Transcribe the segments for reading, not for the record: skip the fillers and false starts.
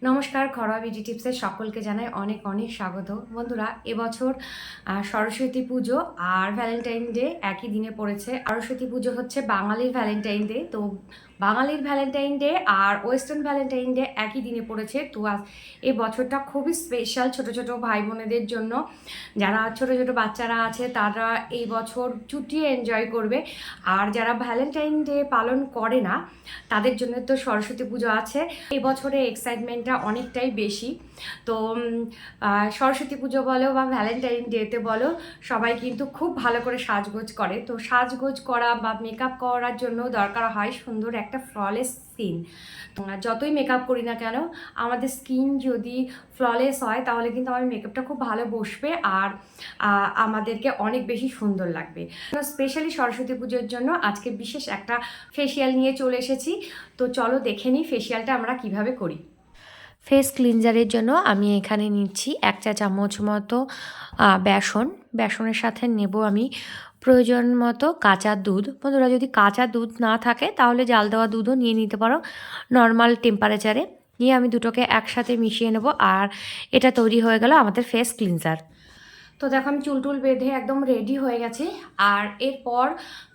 নমস্কার, ঘরোয়া বিউটি টিপসের সকলকে জানাই অনেক অনেক স্বাগত। বন্ধুরা, এবছর সরস্বতী পুজো আর ভ্যালেন্টাইন ডে একই দিনে পড়েছে। সরস্বতী পুজো হচ্ছে বাঙালির ভ্যালেন্টাইন ডে, তো বাঙালির ভ্যালেন্টাইন ডে আর ওয়েস্টার্ন ভ্যালেন্টাইন ডে একই দিনে পড়েছে। তো এই বছরটা খুবই স্পেশাল ছোট ছোট ভাই বোনেদের জন্য। যারা ছোট ছোট বাচ্চারা আছে তারা এই বছর ছুটি এনজয় করবে, আর যারা ভ্যালেন্টাইন ডে পালন করে না তাদের জন্য তো সরস্বতী পুজো আছে। এই বছরে এক্সাইটমেন্টটা অনেকটাই বেশি। তো সরস্বতী পুজো বলো বা ভ্যালেন্টাইন ডেতে বলো, সবাই কিন্তু খুব ভালো করে সাজগোজ করে। তো সাজগোজ করা বা মেকআপ করার জন্য দরকার হয় সুন্দর একটা ফ্ললেস স্কিন। যতই মেকআপ করি না কেন, আমাদের স্কিন যদি ফ্ললেস হয় তাহলে কিন্তু আমার মেকআপটা খুব ভালো বসবে আর আমাদেরকে অনেক বেশি সুন্দর লাগবে। স্পেশালি সরস্বতী পুজোর জন্য আজকে বিশেষ একটা ফেসিয়াল নিয়ে চলে এসেছি। তো চলো দেখে নিই ফেসিয়ালটা আমরা কিভাবে করি। ফেস ক্লিনজারের জন্য আমি এখানে নিচ্ছি 1 চা চামচ মতো বেসনের সাথে নেব আমি প্রয়োজন মতো কাঁচা দুধ। বন্ধুরা, যদি কাঁচা দুধ না থাকে তাহলে জাল দেওয়া দুধও নিয়ে নিতে পারো নর্মাল টেম্পারেচারে। নিয়ে আমি দুটোকে একসাথে মিশিয়ে নেব, আর এটা তৈরি হয়ে গেল আমাদের ফেস ক্লিনজার। তো দেখো আমি চুল টুল বেঁধে একদম রেডি হয়ে গেছি। আর এরপর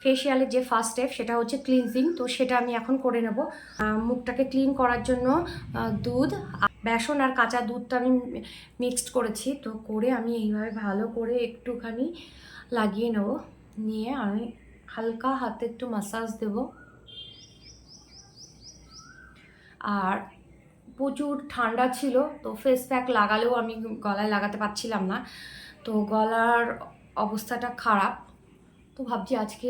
ফেসিয়ালের যে ফার্স্ট স্টেপ সেটা হচ্ছে ক্লিনজিং, তো সেটা আমি এখন করে নেব। মুখটাকে ক্লিন করার জন্য দুধ, বেসন আর কাঁচা দুধটা আমি মিক্সড করেছি। তো করে আমি এইভাবে ভালো করে একটুখানি লাগিয়ে নেব। নিয়ে আমি হালকা হাতে একটু মাসাজ দেব। আর প্রচুর ঠান্ডা ছিল, তো ফেস প্যাক লাগালেও আমি গলায় লাগাতে পারছিলাম না, তো গলার অবস্থাটা খারাপ। তো ভাবছি আজকে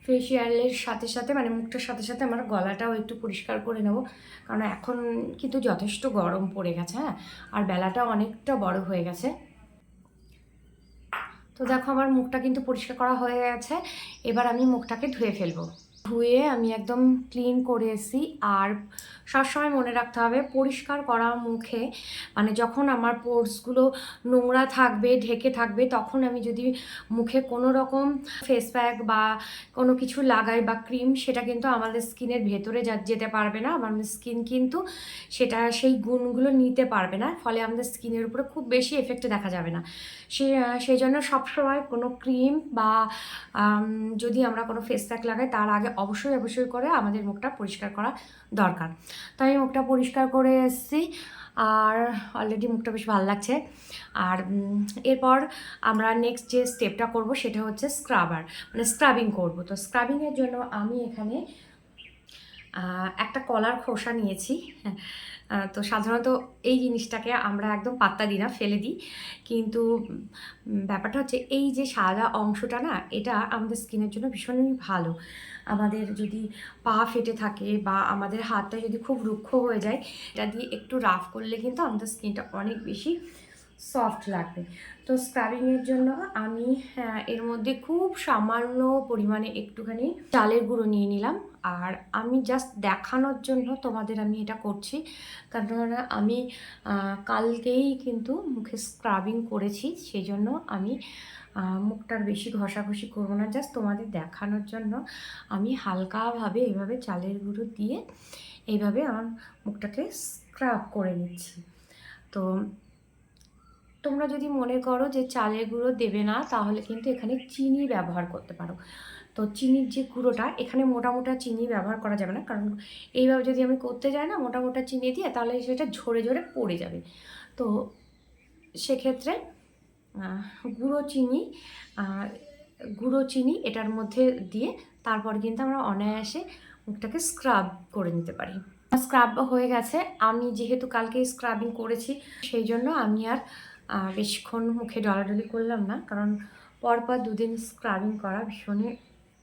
ফেসিয়ালের সাথে সাথে মানে মুখটার সাথে সাথে আমার গলাটাও একটু পরিষ্কার করে নেব, কারণ এখন কিন্তু যথেষ্ট গরম পড়ে গেছে। হ্যাঁ, আর বেলাটা অনেকটা বড় হয়ে গেছে। তো দেখো আমার মুখটা কিন্তু পরিষ্কার করা হয়ে গেছে। এবার আমি মুখটাকে ধুয়ে ফেলবো। ধুয়ে আমি একদম ক্লিন করে এসেছি। আর সবসময় মনে রাখতে হবে পরিষ্কার করা মুখে, মানে যখন আমার পোর্সগুলো নোংরা থাকবে ঢেকে থাকবে তখন আমি যদি মুখে কোনো রকম ফেস প্যাক বা কোনো কিছু লাগাই বা ক্রিম, সেটা কিন্তু আমাদের স্কিনের ভেতরে যেতে পারবে না। আমাদের স্কিন কিন্তু সেটা সেই গুণগুলো নিতে পারবে না, ফলে আমাদের স্কিনের উপরে খুব বেশি এফেক্ট দেখা যাবে না। সেই জন্য সবসময় কোনো ক্রিম বা যদি আমরা কোনো ফেস প্যাক লাগাই তার আগে অবশ্যই করে আমাদের মুখটা পরিষ্কার করা দরকার। তো আমি মুখটা পরিষ্কার করে এসেছি, আর অলরেডি মুখটা বেশ ভালো লাগছে। আর এরপর আমরা নেক্সট যে স্টেপটা করব সেটা হচ্ছে মানে স্ক্রাবিং করব। তো স্ক্রাবিংয়ের জন্য আমি এখানে একটা কলার খোসা নিয়েছি। তো সাধারণত এই জিনিসটাকে আমরা একদম পাত্তা দিই না, ফেলে দিই। কিন্তু ব্যাপারটা হচ্ছে এই যে সাদা অংশটা না, এটা আমাদের স্কিনের জন্য ভীষণই ভালো। আমাদের যদি পা ফেটে থাকে বা আমাদের হাতটা যদি খুব রুক্ষ হয়ে যায়, এটা দিয়ে একটু রাফ করলে কিন্তু আমাদের স্কিনটা অনেক বেশি সফট লাগবে। তো স্ক্রাবিংয়ের জন্য আমি এর মধ্যে খুব সামান্য পরিমাণে একটুখানি চালের গুঁড়ো নিয়ে নিলাম। আর আমি জাস্ট দেখানোর জন্য তোমাদের আমি এটা করছি, কারণ আমি কালকেই কিন্তু মুখে স্ক্রাবিং করেছি, সেই জন্য আমি মুখটার বেশি ঘষাঘষি করবো না। জাস্ট তোমাদের দেখানোর জন্য আমি হালকাভাবে এইভাবে চালের গুঁড়ো দিয়ে এইভাবে আমার মুখটাকে স্ক্রাব করে নিচ্ছি। তো তোমরা যদি মনে করো যে চালের গুঁড়ো দেবে না, তাহলে কিন্তু এখানে চিনি ব্যবহার করতে পারো। তো চিনির যে গুঁড়োটা, এখানে মোটা মোটা চিনি ব্যবহার করা যাবে না, কারণ এইভাবে যদি আমি করতে যাই না মোটা মোটা চিনি দিয়ে, তাহলে সেটা ঝরে ঝরে পড়ে যাবে। তো সেক্ষেত্রে গুঁড়ো চিনি গুঁড়ো চিনি এটার মধ্যে দিয়ে তারপর কিন্তু আমরা অনায়াসে মুখটাকে স্ক্রাব করে নিতে পারি। স্ক্রাব হয়ে গেছে। আমি যেহেতু কালকে স্ক্রাবিং করেছি, সেই জন্য আমি আর বেশিক্ষণ মুখে ডলাডলি করলাম না, কারণ পরপর দুদিন স্ক্রাবিং করা ভীষণই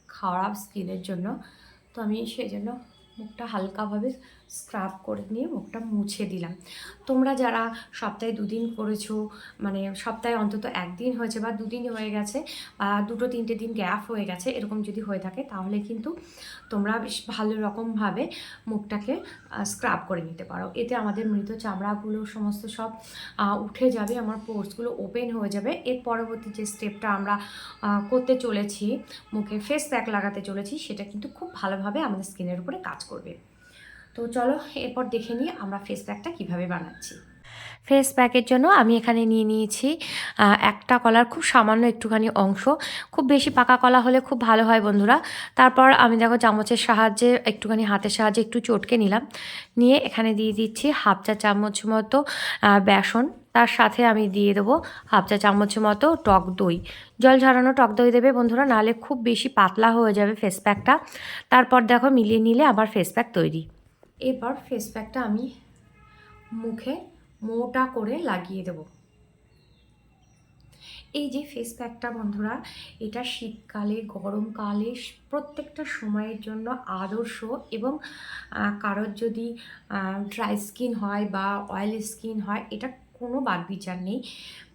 খারাপ স্কিনের জন্য। তো আমি সেই জন্য মুখটা হালকাভাবে স্ক্রাব করে নিয়ে মুখটা মুছে দিলাম। তোমরা যারা সপ্তাহে 2 দিন করেছো, মানে সপ্তাহে অন্তত 1 দিন হয়েছে বা 2 দিন হয়ে গেছে বা 2-3টে দিন গ্যাপ হয়ে গেছে, এরকম যদি হয়ে থাকে তাহলে কিন্তু তোমরা বেশ ভালো রকমভাবে মুখটাকে স্ক্রাব করে নিতে পারো। এতে আমাদের মৃত চামড়াগুলো সমস্ত সব উঠে যাবে, আমার পোর্সগুলো ওপেন হয়ে যাবে। এর পরবর্তী যে স্টেপটা আমরা করতে চলেছি, মুখে ফেস প্যাক লাগাতে চলেছি, সেটা কিন্তু খুব ভালোভাবে আমাদের স্কিনের উপরে কাজ করবে। তো চলো এরপর দেখে নিই আমরা ফেস প্যাকটা কীভাবে বানাচ্ছি। ফেস প্যাকের জন্য আমি এখানে নিয়ে নিয়েছি একটা কলার খুব সামান্য একটুখানি অংশ। খুব বেশি পাকা কলা হলে খুব ভালো হয় বন্ধুরা। তারপর আমি দেখো চামচের সাহায্যে একটুখানি হাতের সাহায্যে একটু চটকে নিলাম, নিয়ে এখানে দিয়ে দিচ্ছি হাফ চা চামচ মতো বেসন। তার সাথে আমি দিয়ে দেবো হাফ চা চামচ মতো টক দই। জল ঝরানো টক দই দেবে বন্ধুরা, নাহলে খুব বেশি পাতলা হয়ে যাবে ফেস প্যাকটা। তারপর দেখো মিলিয়ে নিলে আবার ফেস প্যাক তৈরি। এরপর ফেস প্যাকটা আমি মুখে মোটা করে লাগিয়ে দেব। এই যে ফেস প্যাকটা বন্ধুরা, এটা শীতকালে গরমকালে প্রত্যেকটা সময়ের জন্য আদর্শ। এবং কারোর যদি ড্রাই স্কিন হয় বা অয়েলি স্কিন হয়, এটা কোনো বাদ বিচার নেই,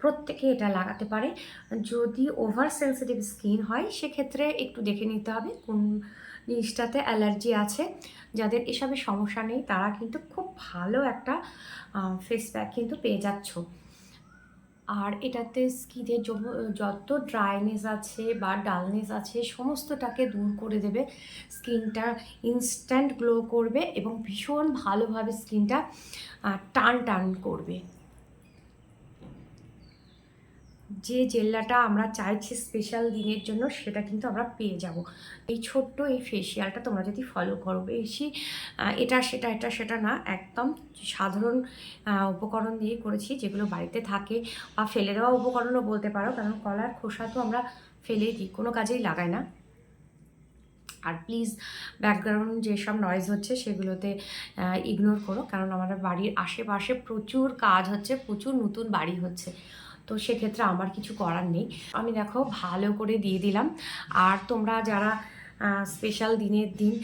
প্রত্যেকে এটা লাগাতে পারে। যদি ওভার সেন্সিটিভ স্কিন হয় সেক্ষেত্রে একটু দেখে নিতে হবে কোন জিনিসটাতে অ্যালার্জি আছে। যাদের এসবের সমস্যা নেই তারা কিন্তু খুব ভালো একটা ফেস প্যাক কিন্তু পেয়ে যাচ্ছ। আর এটাতে স্কিনের যত ড্রাইনেস আছে বা ডালনেস আছে সমস্তটাকে দূর করে দেবে। স্কিনটা ইনস্ট্যান্ট গ্লো করবে এবং ভীষণ ভালোভাবে স্কিনটা টান টান করবে। যে জেল্লাটা আমরা চাইছি স্পেশাল দিনের জন্য সেটা কিন্তু আমরা পেয়ে যাব। এই ছোট্ট এই ফেসিয়ালটা তোমরা যদি ফলো করো, বেশি এটা সেটা না, একদম সাধারণ উপকরণ দিয়ে করেছি, যেগুলো বাড়িতে থাকে, বা ফেলে দেওয়া উপকরণও বলতে পারো, কারণ কলার খোসা তো আমরা ফেলেই দিই, কোনো কাজেই লাগাই না। আর প্লিজ ব্যাকগ্রাউন্ড যেসব নয়েজ হচ্ছে সেগুলোতে ইগনোর করো, কারণ আমাদের বাড়ির আশেপাশে প্রচুর কাজ হচ্ছে, প্রচুর নতুন বাড়ি হচ্ছে, তো সেক্ষেত্রে আমার কিছু করার নেই। আমি দেখো ভালো করে দিয়ে দিলাম। আর তোমরা যারা স্পেশাল দিনের দিন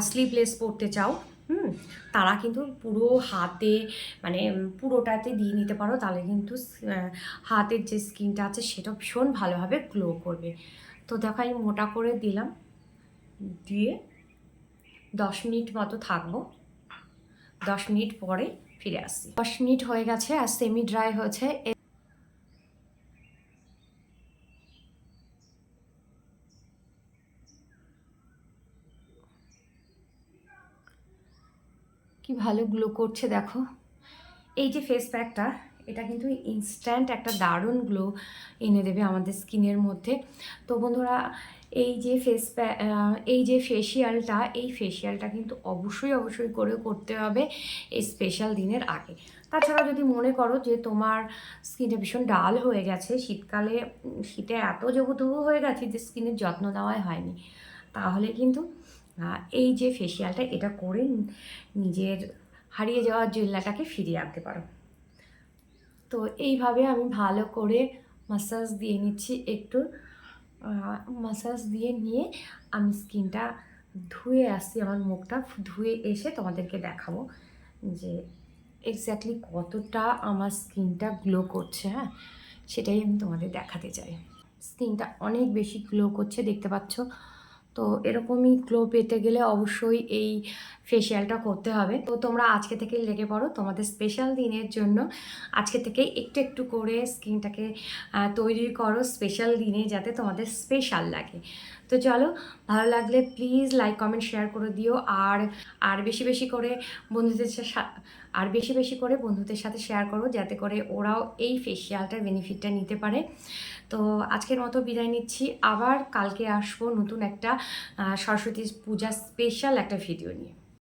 স্লিভলেস পরতে চাও, তারা কিন্তু পুরো হাতে মানে পুরোটাতে দিয়ে নিতে পারো, তাহলে কিন্তু হাতের যে স্কিনটা আছে সেটা ভীষণ ভালোভাবে গ্লো করবে। তো দেখো আমি মোটা করে দিলাম, দিয়ে 10 মিনিট মতো থাকবো। 10 মিনিট পরে ফিরে আসছি। 10 মিনিট হয়ে গেছে আর সেমি ড্রাই হয়েছে। কি ভালো গ্লো করছে দেখো। এই যে ফেস প্যাকটা, এটা কিন্তু ইনস্ট্যান্ট একটা দারুণ গ্লো এনে দেবে আমাদের স্কিনের মধ্যে। তো বন্ধুরা, এই যে এই যে ফেসিয়ালটা কিন্তু অবশ্যই করে করতে হবে এই স্পেশাল দিনের আগে। তাছাড়া যদি মনে করো যে তোমার স্কিনটা ভীষণ ডাল হয়ে গেছে, শীতকালে শীতে এত জবুতবু হয়ে গেছে যে স্কিনের যত্ন নেওয়াই হয়নি, তাহলে কিন্তু এই যে ফেসিয়ালটা এটা করে নিজের হারিয়ে যাওয়া জেল্লাটাকে ফিরিয়ে আনতে পারো। তো এইভাবে আমি ভালো করে মাসাজ দিয়ে নিচ্ছি, একটু মাসাজ দিয়ে নিয়ে আমি স্কিনটা ধুয়ে আসছি, আমার মুখটা ধুয়ে এসে তোমাদেরকে দেখাবো যে এক্স্যাক্টলি কতটা আমার স্কিনটা গ্লো করছে। হ্যাঁ, সেটাই আমি তোমাদের দেখাতে চাই। স্কিনটা অনেক বেশি গ্লো করছে, দেখতে পাচ্ছ। তো এরকমই গ্লো পেতে গেলে অবশ্যই এই ফেসিয়ালটা করতে হবে। তো তোমরা আজকে থেকেই লেগে পড়ো তোমাদের স্পেশাল দিনের জন্য। আজকে থেকে একটু একটু করে স্কিনটাকে তৈরি করো স্পেশাল দিনে, যাতে তোমাদের স্পেশাল লাগে। তো চলো, ভালো লাগলে প্লিজ লাইক কমেন্ট শেয়ার করে দিও। আর আর বেশি বেশি করে বন্ধুদের সাথে শেয়ার করো, যাতে করে ওরাও এই ফেসিয়ালটার বেনিফিটটা নিতে পারে। তো আজকের মতো বিদায় নিচ্ছি, আবার কালকে আসবো নতুন একটা সরস্বতী পূজা স্পেশাল একটা ভিডিও নিয়ে।